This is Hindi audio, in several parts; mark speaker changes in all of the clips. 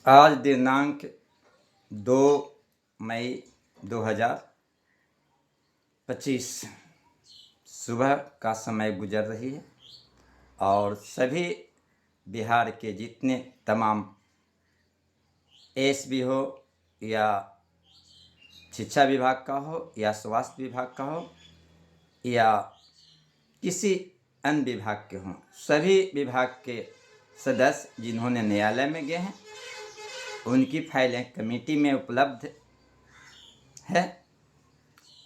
Speaker 1: आज दिनांक 2 मई 2025 सुबह का समय गुजर रही है और सभी बिहार के जितने तमाम एसबी हो या शिक्षा विभाग का हो या स्वास्थ्य विभाग का हो या किसी अन्य विभाग के हों, सभी विभाग के सदस्य जिन्होंने न्यायालय में गए हैं उनकी फाइलें कमेटी में उपलब्ध है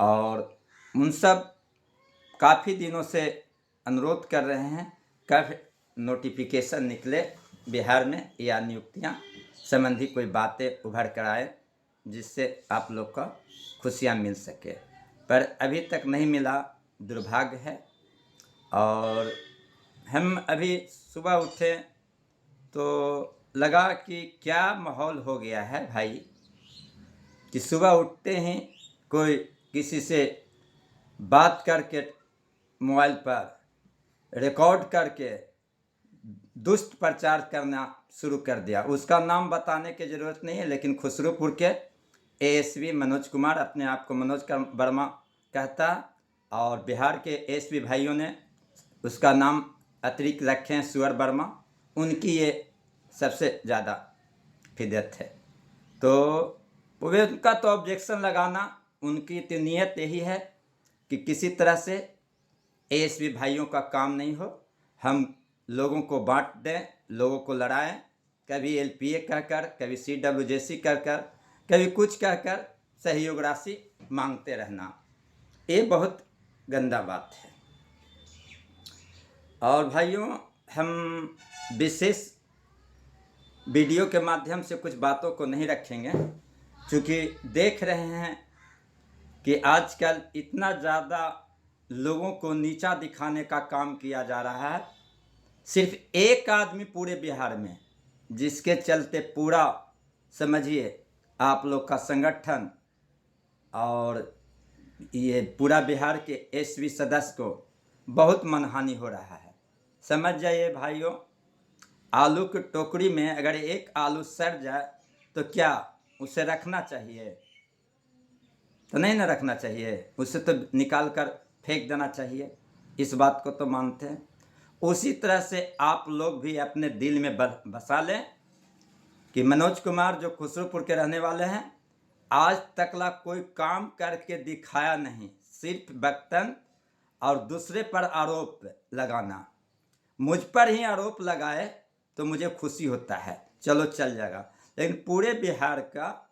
Speaker 1: और उन सब काफ़ी दिनों से अनुरोध कर रहे हैं कब नोटिफिकेशन निकले बिहार में या नियुक्तियां संबंधी कोई बातें उभर कर आए जिससे आप लोग का खुशियां मिल सके, पर अभी तक नहीं मिला, दुर्भाग्य है। और हम अभी सुबह उठे तो लगा कि क्या माहौल हो गया है भाई कि सुबह उठते ही कोई किसी से बात करके मोबाइल पर रिकॉर्ड करके दुष्ट प्रचार करना शुरू कर दिया। उसका नाम बताने की ज़रूरत नहीं है, लेकिन खुसरूपुर के एएसपी मनोज कुमार, अपने आप को मनोज वर्मा कहता, और बिहार के एएसपी भाइयों ने उसका नाम अतिरिक्त रखे हैं सुअर वर्मा। उनकी ये सबसे ज़्यादा फिदत है। तो उनका तो ऑब्जेक्शन लगाना, उनकी तो नीयत यही है कि किसी तरह से एएसपी भाइयों का काम नहीं हो, हम लोगों को बांट दें, लोगों को लड़ाएं, कभी एलपीए कहकर, कभी सीडब्ल्यूजेसी कहकर, कभी कुछ कहकर सहयोग राशि मांगते रहना, ये बहुत गंदा बात है। और भाइयों, हम विशेष वीडियो के माध्यम से कुछ बातों को नहीं रखेंगे, क्योंकि देख रहे हैं कि आजकल इतना ज़्यादा लोगों को नीचा दिखाने का काम किया जा रहा है। सिर्फ एक आदमी पूरे बिहार में, जिसके चलते पूरा समझिए आप लोग का संगठन और ये पूरा बिहार के एसबी सदस्य को बहुत मनहानि हो रहा है। समझ जाइए भाइयों, आलू की टोकरी में अगर एक आलू सड़ जाए तो क्या उसे रखना चाहिए? तो नहीं ना रखना चाहिए, उसे तो निकाल कर फेंक देना चाहिए। इस बात को तो मानते हैं। उसी तरह से आप लोग भी अपने दिल में बसा लें कि मनोज कुमार जो खुसरूपुर के रहने वाले हैं, आज तकला कोई काम करके दिखाया नहीं, सिर्फ बर्तन और दूसरे पर आरोप लगाना। मुझ पर ही आरोप लगाए तो मुझे खुशी होता है, चलो चल जाएगा, लेकिन पूरे बिहार का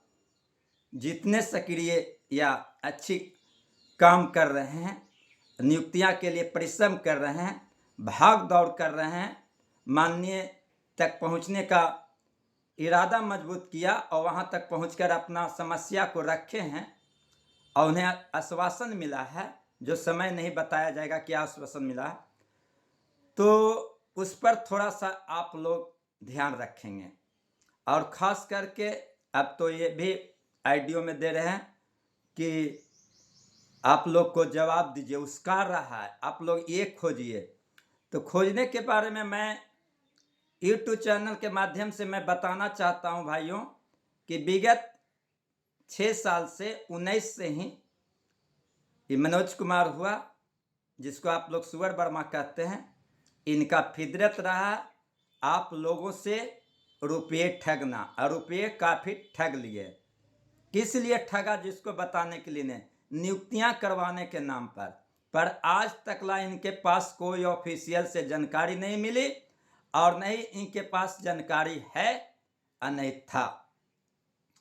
Speaker 1: जितने सक्रिय या अच्छी काम कर रहे हैं, नियुक्तियां के लिए परिश्रम कर रहे हैं, भाग दौड़ कर रहे हैं, माननीय तक पहुंचने का इरादा मजबूत किया और वहां तक पहुंचकर अपना समस्या को रखे हैं और उन्हें आश्वासन मिला है, जो समय नहीं बताया जाएगा क्या आश्वासन मिला है, तो उस पर थोड़ा सा आप लोग ध्यान रखेंगे। और ख़ास करके अब तो ये भी आईडियो में दे रहे हैं कि आप लोग को जवाब दीजिए, उसका रहा है, आप लोग ये खोजिए। तो खोजने के बारे में मैं यूट्यूब चैनल के माध्यम से मैं बताना चाहता हूं भाइयों कि विगत 6 साल से 19 से ही ये मनोज कुमार हुआ, जिसको आप लोग सुअर वर्मा कहते हैं, इनका फितरत रहा आप लोगों से रुपये ठगना, और रुपये काफ़ी ठग लिए। किस लिए ठगा, जिसको बताने के लिए नहीं, नियुक्तियां करवाने के नाम पर आज तकला इनके पास कोई ऑफिशियल से जानकारी नहीं मिली और नहीं इनके पास जानकारी है और नहीं था।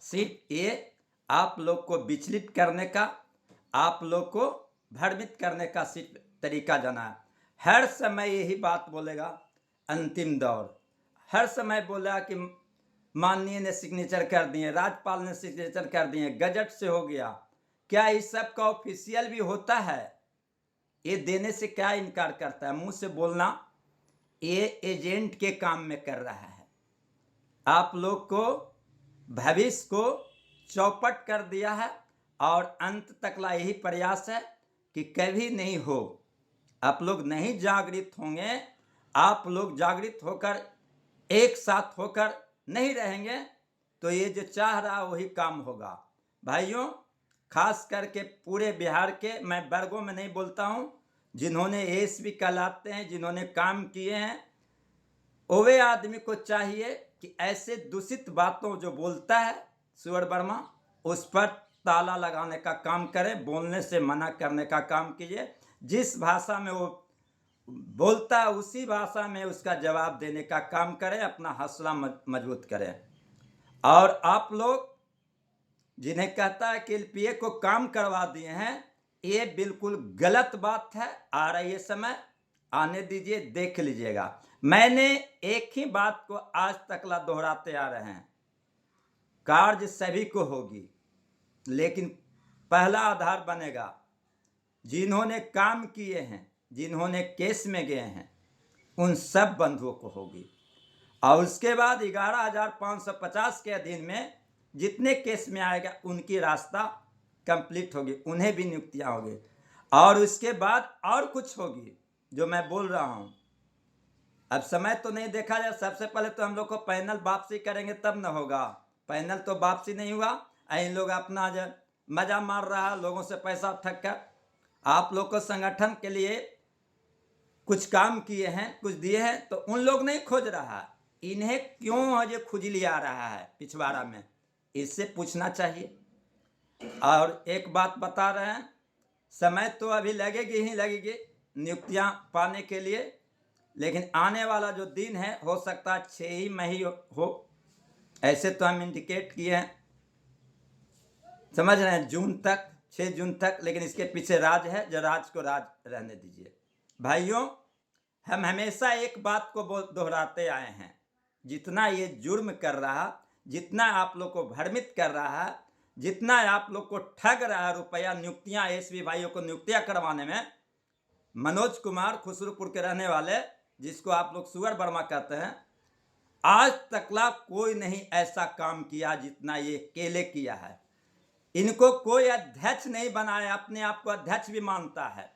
Speaker 1: सिर्फ ये आप लोग को विचलित करने का, आप लोग को भ्रमित करने का सिर्फ तरीका जाना है। हर समय यही बात बोलेगा, अंतिम दौर, हर समय बोला कि माननीय ने सिग्नेचर कर दिए, राज्यपाल ने सिग्नेचर कर दिए, गजट से हो गया। क्या इस सब का ऑफिशियल भी होता है? ये देने से क्या इनकार करता है? मुंह से बोलना ये एजेंट के काम में कर रहा है। आप लोग को भविष्य को चौपट कर दिया है और अंत तकला यही प्रयास है कि कभी नहीं हो। आप लोग नहीं जागृत होंगे, आप लोग जागृत होकर एक साथ होकर नहीं रहेंगे तो ये जो चाह रहा वही काम होगा। भाइयों, खास करके पूरे बिहार के, मैं वर्गों में नहीं बोलता हूँ, जिन्होंने एएसपी कहलाते हैं, जिन्होंने काम किए हैं, वे आदमी को चाहिए कि ऐसे दूषित बातों जो बोलता है सुअर वर्मा, उस पर ताला लगाने का काम करें, बोलने से मना करने का काम कीजिए। जिस भाषा में वो बोलता है उसी भाषा में उसका जवाब देने का काम करें, अपना हौसला मजबूत करें। और आप लोग जिन्हें कहता है कि एलपीए को काम करवा दिए हैं, ये बिल्कुल गलत बात है। आ रही है समय, आने दीजिए, देख लीजिएगा। मैंने एक ही बात को आज तक ला दोहराते आ रहे हैं, कार्य सभी को होगी, लेकिन पहला आधार बनेगा जिन्होंने काम किए हैं, जिन्होंने केस में गए हैं, उन सब बंधुओं को होगी। और उसके बाद 11,550 के अधीन में जितने केस में आएगा उनकी रास्ता कंप्लीट होगी, उन्हें भी नियुक्तियां होगी। और उसके बाद और कुछ होगी जो मैं बोल रहा हूं। अब समय तो नहीं देखा जाए, सबसे पहले तो हम लोग को पैनल वापसी करेंगे तब न होगा। पैनल तो वापसी नहीं हुआ, इन लोग अपना जो मजा मार रहा है, लोगों से पैसा ठग कर। आप लोग को संगठन के लिए कुछ काम किए हैं, कुछ दिए हैं, तो उन लोग नहीं खोज रहा, इन्हें क्यों ये खुजली आ रहा है पिछवाड़ा में, इससे पूछना चाहिए। और एक बात बता रहे हैं, समय तो अभी लगेगी ही लगेगी नियुक्तियां पाने के लिए, लेकिन आने वाला जो दिन है हो सकता है 6 ही महीने हो, ऐसे तो हम इंडिकेट किए हैं, समझ रहे हैं, जून तक, 6 जून तक। लेकिन इसके पीछे राज है, जो राज को राज रहने दीजिए। भाइयों, हम हमेशा एक बात को दोहराते आए हैं, जितना ये जुर्म कर रहा, जितना आप लोग को भ्रमित कर रहा है, जितना आप लोग को ठग रहा है रुपया, नियुक्तियां, एसपी भाइयों को नियुक्तियां करवाने में, मनोज कुमार खुसरूपुर के रहने वाले, जिसको आप लोग सुअर वर्मा कहते हैं, आज तकला कोई नहीं ऐसा काम किया जितना ये अकेले किया है। इनको कोई अध्यक्ष नहीं बनाया, अपने आप को अध्यक्ष भी मानता है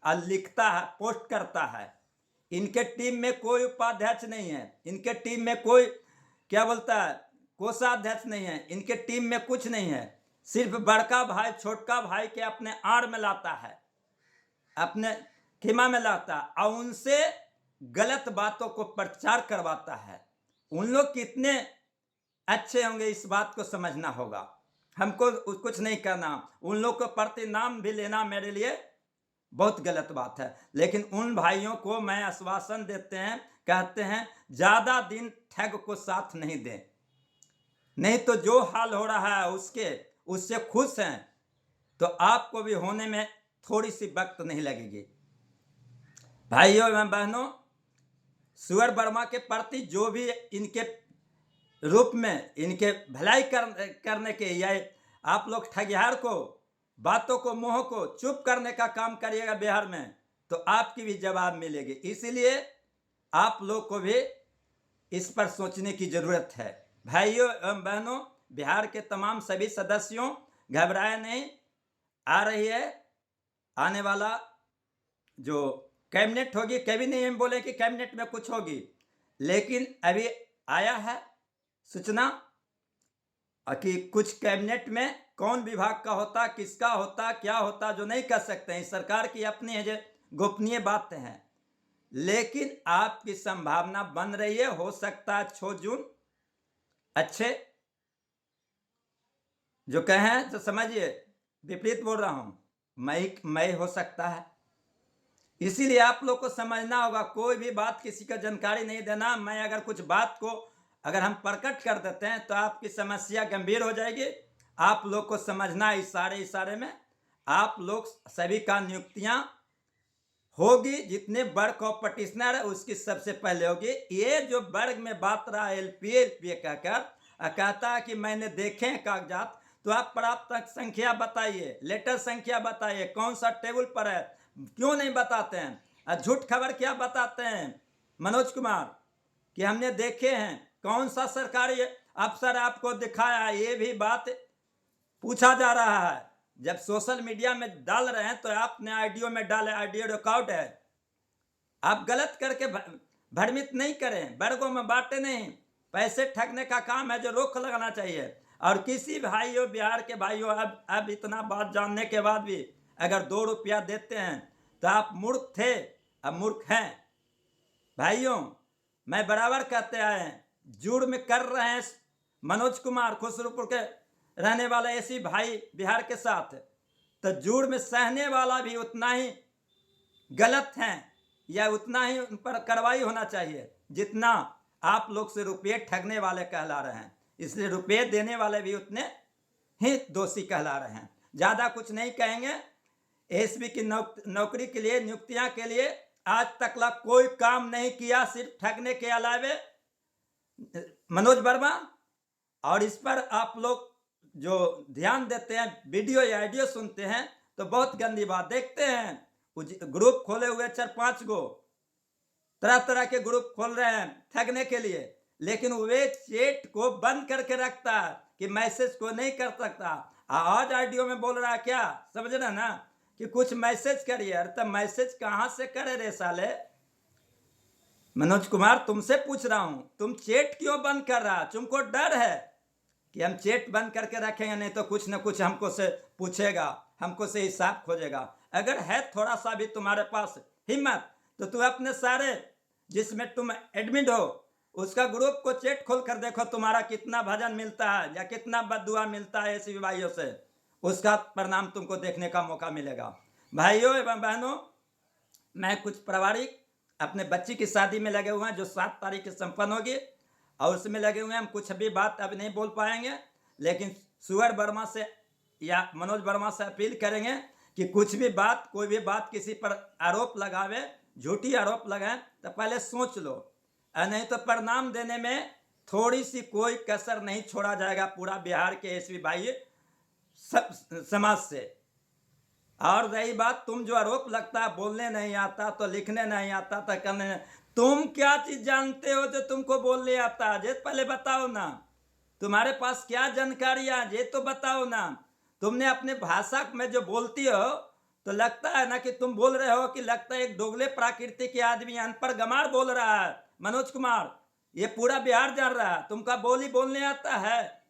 Speaker 1: और लिखता है, पोस्ट करता है। इनके टीम में कोई उपाध्यक्ष नहीं है, इनके टीम में कोई क्या बोलता है कोषाध्यक्ष नहीं है, इनके टीम में कुछ नहीं है। सिर्फ बड़का भाई छोटका भाई के अपने आड़ में लाता है, अपने खिमा में लाता है, और उनसे गलत बातों को प्रचार करवाता है। उन लोग कितने अच्छे होंगे इस बात को समझना होगा। हमको कुछ नहीं करना, उन लोग को प्रति नाम भी लेना मेरे लिए बहुत गलत बात है। लेकिन उन भाइयों को मैं आश्वासन देते हैं, कहते हैं ज्यादा दिन ठग को साथ नहीं दें, नहीं तो जो हाल हो रहा है उससे खुश हैं तो आपको भी होने में थोड़ी सी वक्त नहीं लगेगी। भाइयों एवं बहनों, सुअर वर्मा के प्रति जो भी इनके रूप में इनके भलाई करने के, या आप लोग ठगिहार को, बातों को, मोह को चुप करने का काम करिएगा बिहार में, तो आपकी भी जवाब मिलेगी। इसीलिए आप लोग को भी इस पर सोचने की जरूरत है। भाइयों एवं बहनों, बिहार के तमाम सभी सदस्यों, घबराए नहीं, आ रही है आने वाला जो कैबिनेट होगी, कभी नहीं हम बोले कि कैबिनेट में कुछ होगी, लेकिन अभी आया है सूचना कि कुछ कैबिनेट में कौन विभाग का होता, किसका होता, क्या होता, जो नहीं कर सकते हैं, सरकार की अपनी है जो गोपनीय बातें हैं। लेकिन आपकी संभावना बन रही है, हो सकता है 6 जून अच्छे जो कहें तो समझिए विपरीत बोल रहा हूं, मई हो सकता है। इसीलिए आप लोग को समझना होगा, कोई भी बात किसी का जानकारी नहीं देना। मैं अगर कुछ बात को अगर हम प्रकट कर देते हैं तो आपकी समस्या गंभीर हो जाएगी। आप लोग को समझना, इशारे में आप लोग सभी का नियुक्तियां होगी, जितने वर्ग कॉम्पिटिशनर है उसकी सबसे पहले होगी। ये जो वर्ग में बात रहा है एलपीए कहकर, कहता है कि मैंने देखे हैं कागजात, तो आप प्राप्त संख्या बताइए, लेटर संख्या बताइए, कौन सा टेबल पर है, क्यों नहीं बताते हैं? झूठ खबर क्या बताते हैं मनोज कुमार कि हमने देखे हैं, कौन सा सरकारी अफसर आपको दिखाया? ये भी बात पूछा जा रहा है। जब सोशल मीडिया में डाल रहे हैं तो आपने ऑडियो में डाले, ऑडियो रिकॉर्ड है। आप गलत करके भ्रमित नहीं करें, वर्गों में बांटे नहीं। पैसे ठगने का काम है जो रोक लगाना चाहिए। और किसी भाइयों, बिहार के भाइयों, अब इतना बात जानने के बाद भी अगर 2 रुपया देते हैं तो आप मूर्ख थे, अब मूर्ख हैं। भाइयों, मैं बराबर कहते आए हैं, जुर्म कर रहे हैं मनोज कुमार खुसरूपुर के रहने वाला ऐसी भाई बिहार के साथ, तो जुर्म सहने वाला भी उतना ही गलत है, या उतना ही उन पर कार्रवाई होना चाहिए जितना आप लोग से रुपये ठगने वाले कहला रहे हैं। इसलिए रुपये देने वाले भी उतने ही दोषी कहला रहे हैं। ज़्यादा कुछ नहीं कहेंगे। एसपी की नौकरी के लिए, नियुक्तियां के लिए आज तक ला कोई काम नहीं किया, सिर्फ ठगने के अलावे मनोज वर्मा। और इस पर आप लोग जो ध्यान देते हैं, वीडियो या ऑडियो सुनते हैं, तो बहुत गंदी बात देखते हैं। ग्रुप खोले हुए 4-5 गो, तरह तरह के ग्रुप खोल रहे हैं ठगने के लिए, लेकिन वे चैट को बंद करके रखता है कि मैसेज को नहीं कर सकता। आज ऑडियो में बोल रहा है क्या, समझ रहे ना, कि कुछ मैसेज करिए। अरे तो मैसेज कहां से करे रे साले? मनोज कुमार, तुमसे पूछ रहा हूं, तुम चैट क्यों बंद कर रहा? तुमको डर है कि हम चैट बंद करके रखेंगे, नहीं तो कुछ न कुछ हमको से पूछेगा, हमको से हिसाब खोजेगा। अगर है थोड़ा सा भी तुम्हारे पास हिम्मत, तो तू अपने सारे जिसमें तुम एडमिट हो उसका ग्रुप को चैट खोल कर देखो, तुम्हारा कितना भजन मिलता है या कितना बद्दुआ मिलता है ऐसी भाइयों से, उसका परिणाम तुमको देखने का मौका मिलेगा। भाइयों एवं बहनों, मैं कुछ पारिवारिक अपने बच्ची की शादी में लगे हुए हैं जो 7 तारीख को संपन्न होगी, और उसमें लगे हुए हैं। हम कुछ भी बात अब नहीं बोल पाएंगे, लेकिन सुअर वर्मा से या मनोज वर्मा से अपील करेंगे कि कुछ भी बात, कोई भी बात किसी पर आरोप लगावे, झूठी आरोप लगाए, तो पहले सोच लो, नहीं तो परिणाम देने में थोड़ी सी कोई कसर नहीं छोड़ा जाएगा पूरा बिहार के एसपी भाई सब समाज से। और रही बात, तुम जो आरोप लगता है बोलने नहीं आता, तो लिखने नहीं आता, तो करने नहीं, तुम क्या चीज जानते हो जो तुमको बोलने आता है? ये पहले बताओ ना, तुम्हारे पास क्या जानकारियां, ये तो बताओ ना। तुमने अपने भाषा में जो बोलती हो, तो लगता है ना कि तुम बोल रहे हो कि लगता है एक दोगले प्रकृति के आदमी अनपढ़ गमार बोल रहा है। मनोज कुमार, ये पूरा बिहार जान रहा है, तुमका बोली बोलने आता है।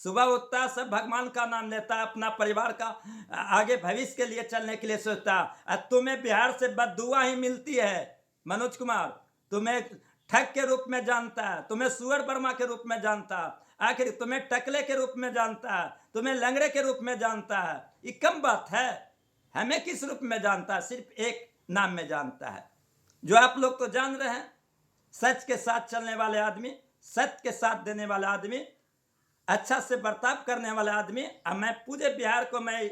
Speaker 1: सुबह उठता सब भगवान का नाम लेता, अपना परिवार का आगे भविष्य के लिए चलने के लिए सोचता, तुम्हें बिहार से बददुआ ही मिलती है। मनोज कुमार, तुम्हें ठग के रूप में जानता है, तुम्हें सुअर वर्मा के रूप में जानता है, आखिर तुम्हें टकले के रूप में जानता है, तुम्हें लंगड़े के रूप में जानता है। ये कम बात है? हमें किस रूप में जानता है? सिर्फ एक नाम में जानता है, जो आप लोग तो जान रहे हैं, सच के साथ चलने वाले आदमी, सत्य के साथ देने वाला आदमी, अच्छा से बर्ताव करने वाला आदमी। अब मैं पूरे बिहार को मैं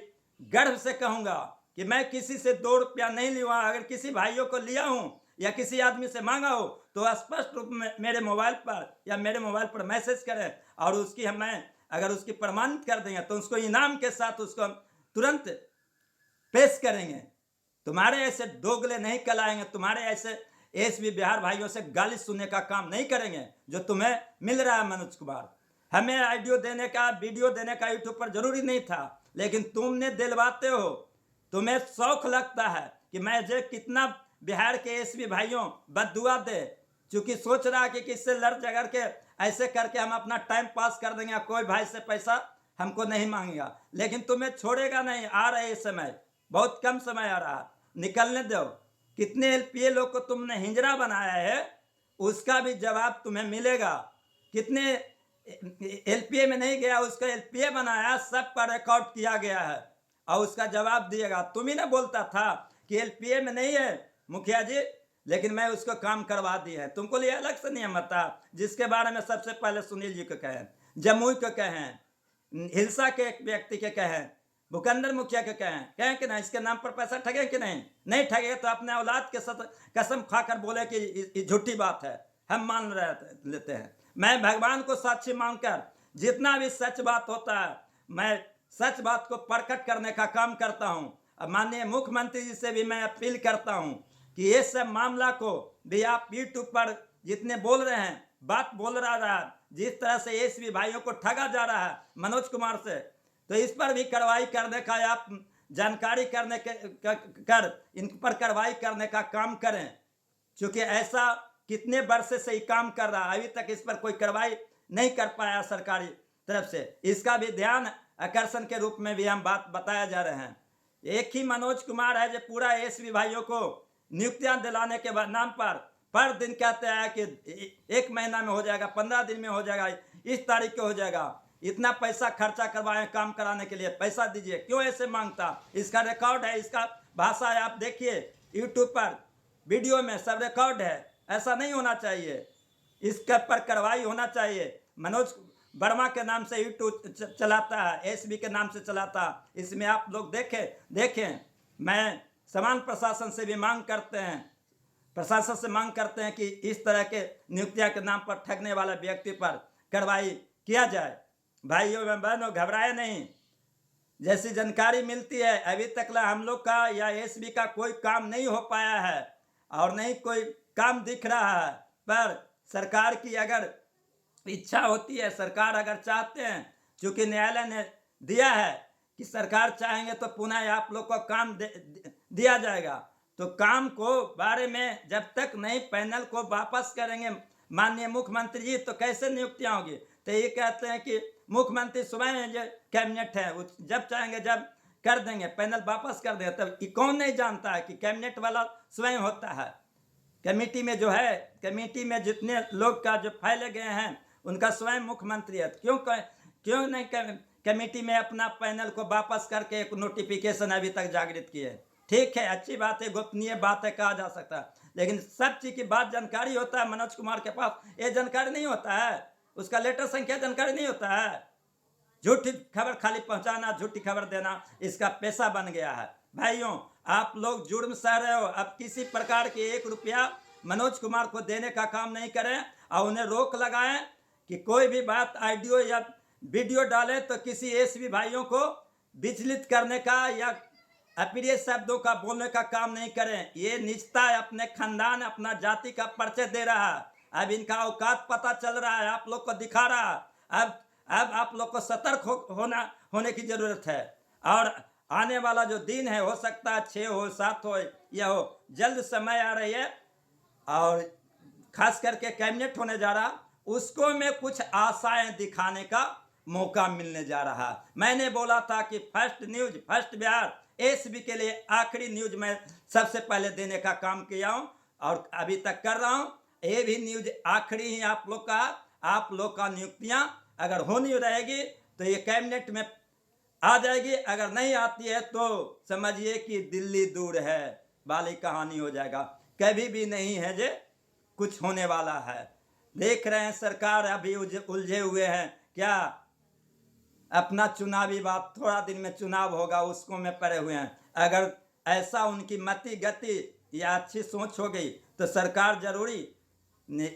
Speaker 1: गर्व से कहूंगा कि मैं किसी से 2 रुपया नहीं लिया। अगर किसी भाइयों को लिया हूं या किसी आदमी से मांगा हो, तो स्पष्ट रूप में मेरे मोबाइल पर या मेरे मोबाइल पर मैसेज करें, और उसकी हमें अगर उसकी प्रमाणित कर देंगे तो उसको इनाम के साथ उसको हम तुरंत पेश करेंगे। तुम्हारे ऐसे दोगले नहीं कहलाएंगे, तुम्हारे ऐसे एसपी बिहार भाइयों से गाली सुनने का काम नहीं करेंगे जो तुम्हें मिल रहा है। मनोज कुमार, हमें ऑडियो देने का, वीडियो देने का यूट्यूब पर जरूरी नहीं था, लेकिन तुमने दिलवाते हो, तुम्हें शौक लगता है कि मैं जो कितना बिहार के एसपी भाइयों बददुआ दे, चूंकि सोच रहा है कि किससे लड़ झगड़ के ऐसे करके हम अपना टाइम पास कर देंगे, कोई भाई से पैसा हमको नहीं मांगेगा, लेकिन तुम्हें छोड़ेगा नहीं। आ रहे समय, बहुत कम समय आ रहा, निकलने दो। कितने एलपीए लोग को तुमने हिंजरा बनाया है, उसका भी जवाब तुम्हें मिलेगा। कितने एलपीए में नहीं गया, उसका एलपीए बनाया, सब पर रिकॉर्ड किया गया है, और उसका जवाब दिएगा। तुम ही ना बोलता था कि एलपीए में नहीं है मुखिया जी, लेकिन मैं उसको काम करवा दी है। तुमको लिए अलग से नियम था, जिसके बारे में सबसे पहले सुनील जी को कहें, जमुई को कहें, हिलसा के एक व्यक्ति के कहें, भूखंडर मुखिया के कहें कि नहीं इसके नाम पर पैसा ठगे कि नहीं ठगे, तो अपने औलाद के साथ कसम खाकर बोले कि झूठी बात है, हम मान लेते हैं। मैं भगवान को साक्षी मानकर जितना भी सच बात होता है, मैं सच बात को प्रकट करने का काम करता हूं। अब माननीय मुख्यमंत्री जी से भी मैं अपील करता हूं कि ये सब मामला को भी आप यूट्यूब पर जितने बोल रहे हैं, बात बोल रहा है, जिस तरह से एसपी भाइयों को ठगा जा रहा है मनोज कुमार से, तो इस पर भी कार्रवाई करने का आप जानकारी करने के कर इन पर कार्रवाई करने का काम करें, क्योंकि ऐसा कितने वर्ष से ही काम कर रहा है, अभी तक इस पर कोई कार्रवाई नहीं कर पाया सरकारी तरफ से। इसका भी ध्यान आकर्षण के रूप में भी हम बात बताया जा रहे हैं। एक ही मनोज कुमार है जो पूरा एसपी भाइयों को नियुक्तियां दिलाने के नाम पर दिन कहते हैं कि 1 महीना में हो जाएगा, 15 दिन में हो जाएगा, इस तारीख को हो जाएगा। इतना पैसा खर्चा करवाए काम कराने के लिए, पैसा दीजिए, क्यों ऐसे मांगता? इसका रिकॉर्ड है, इसका भाषा है, आप देखिए यूट्यूब पर वीडियो में सब रिकॉर्ड है। ऐसा नहीं होना चाहिए, इसके पर कार्रवाई होना चाहिए। मनोज वर्मा के नाम से यूट्यूब चलाता है, एसबी के नाम से चलाता है। इसमें आप लोग देखें। मैं समान प्रशासन से भी मांग करते हैं, प्रशासन से मांग करते हैं कि इस तरह के नियुक्तियां के नाम पर ठगने वाले व्यक्ति पर कार्रवाई किया जाए। भाइयों एवं बहनों, घबराए नहीं। जैसी जानकारी मिलती है, अभी तक हम लोग का या एसबी का कोई काम नहीं हो पाया है और नहीं कोई काम दिख रहा है। पर सरकार की अगर इच्छा होती है, सरकार अगर चाहते हैं, चूंकि न्यायालय ने दिया है कि सरकार चाहेंगे तो पुनः आप लोग को काम दिया जाएगा। तो काम को बारे में जब तक नहीं पैनल को वापस करेंगे माननीय मुख्यमंत्री जी, तो कैसे नियुक्तियां होगी? तो ये कहते हैं कि मुख्यमंत्री स्वयं जो कैबिनेट है वो जब चाहेंगे जब कर देंगे, पैनल वापस कर देंगे। तब कौन नहीं जानता है कि कैबिनेट वाला स्वयं होता है। कमेटी में जो है, कमेटी में जितने लोग का जो फैले गए हैं उनका स्वयं मुख्यमंत्री है। क्यों नहीं कमेटी में अपना पैनल को वापस करके एक नोटिफिकेशन अभी तक जागृत किए? ठीक है, अच्छी बात है, गोपनीय बात है, कहा जा सकता है, लेकिन सब चीज की बात जानकारी होता है। मनोज कुमार के पास ये जानकारी नहीं होता है, उसका लेटर संख्या जानकारी नहीं होता है। झूठी खबर खाली पहुंचाना, झूठी खबर देना इसका पेशा बन गया है। भाइयों, आप लोग जुर्म सह रहे हो। अब किसी प्रकार के 1 रुपया मनोज कुमार को देने का काम नहीं करें और उन्हें रोक लगाएं कि कोई भी बात ऑडियो या वीडियो डालें तो किसी एसबी भाइयों को विचलित करने का या अप्रिय शब्दों का बोलने का काम नहीं करें। ये निजता है, अपने खानदान, अपना जाति का परिचय दे रहा है। अब इनका औकात पता चल रहा है, आप लोग को दिखा रहा है। अब आप लोग को सतर्क होने की जरूरत है। और आने वाला जो दिन है, हो सकता है 6 हो, 7 हो या हो, जल्द समय आ रही है और खास करके कैबिनेट होने जा रहा, उसको में कुछ आशाएं दिखाने का मौका मिलने जा रहा। मैंने बोला था कि first news, first Bihar SB के लिए आखिरी न्यूज मैं सबसे पहले देने का काम किया हूं और अभी तक कर रहा हूं। ये भी न्यूज आखिरी ही आप लोग का नियुक्तियां अगर होनी रहेगी तो ये कैबिनेट में आ जाएगी। अगर नहीं आती है तो समझिए कि दिल्ली दूर है वाली कहानी हो जाएगा। कभी भी नहीं है जे कुछ होने वाला है। देख रहे हैं सरकार अभी उलझे हुए हैं, क्या अपना चुनावी बात, थोड़ा दिन में चुनाव होगा उसको में पड़े हुए हैं। अगर ऐसा उनकी मति गति या अच्छी सोच हो गई तो सरकार जरूरी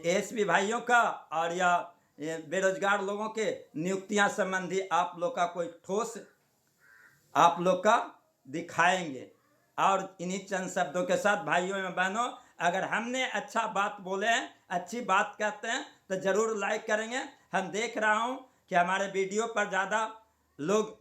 Speaker 1: एसपी भाइयों का और या बेरोजगार लोगों के नियुक्तियां संबंधी आप लोग का कोई ठोस आप लोग का दिखाएंगे। और इन्हीं चंद शब्दों के साथ भाइयों एवं बहनों, अगर हमने अच्छा बात बोले हैं, अच्छी बात कहते हैं तो जरूर लाइक करेंगे। हम देख रहा हूं कि हमारे वीडियो पर ज़्यादा लोग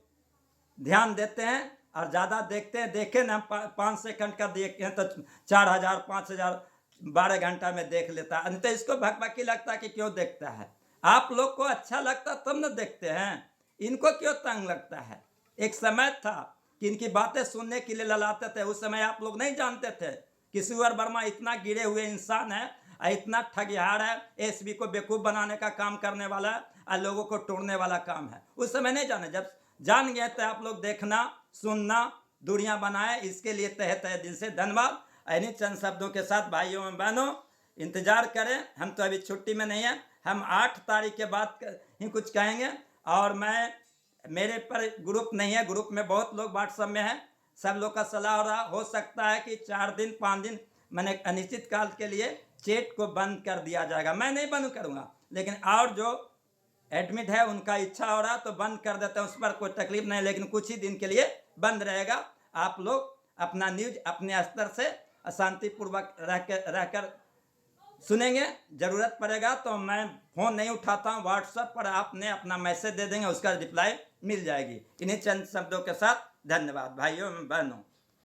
Speaker 1: ध्यान देते हैं और ज़्यादा देखते हैं। देखें ना, 5 सेकंड का देखते हैं तो 4000 5000 12 घंटा में देख लेता है। तो इसको भकभकी लगता है कि क्यों देखता है। आप लोग को अच्छा लगता तब न देखते हैं, इनको क्यों तंग लगता है। एक समय था कि इनकी बातें सुनने के लिए ललाते थे। उस समय आप लोग नहीं जानते थे कि सुअर वर्मा इतना गिरे हुए इंसान है, इतना ठगिहार है, एसबी को बेवकूफ़ बनाने का काम करने वाला है और लोगों को तोड़ने वाला काम है। उस समय नहीं जाने, जब जान गए तो आप लोग देखना सुनना दूरियां बनाए। इसके लिए तहे तहे दिल से धन्यवाद। इन्हीं चंद शब्दों के साथ भाइयों एवं बहनों इंतजार करें। हम तो अभी छुट्टी में नहीं है, हम 8 तारीख के बाद ही कुछ कहेंगे। और मेरे पर ग्रुप नहीं है, ग्रुप में बहुत लोग व्हाट्सएप में हैं, सब लोग का सलाह हो रहा, हो सकता है कि 4 दिन 5 दिन मैंने अनिश्चित काल के लिए चैट को बंद कर दिया जाएगा। मैं नहीं बंद करूंगा, लेकिन और जो एडमिट है उनका इच्छा हो रहा तो बंद कर देते हैं, उस पर कोई तकलीफ नहीं, लेकिन कुछ ही दिन के लिए बंद रहेगा। आप लोग अपना न्यूज अपने स्तर से शांतिपूर्वक रहकर सुनेंगे। जरूरत पड़ेगा तो मैं फ़ोन नहीं उठाता हूँ, व्हाट्सएप पर आपने अपना मैसेज दे देंगे, उसका रिप्लाई मिल जाएगी। इन्हीं चंद शब्दों के साथ धन्यवाद भाइयों बहनों।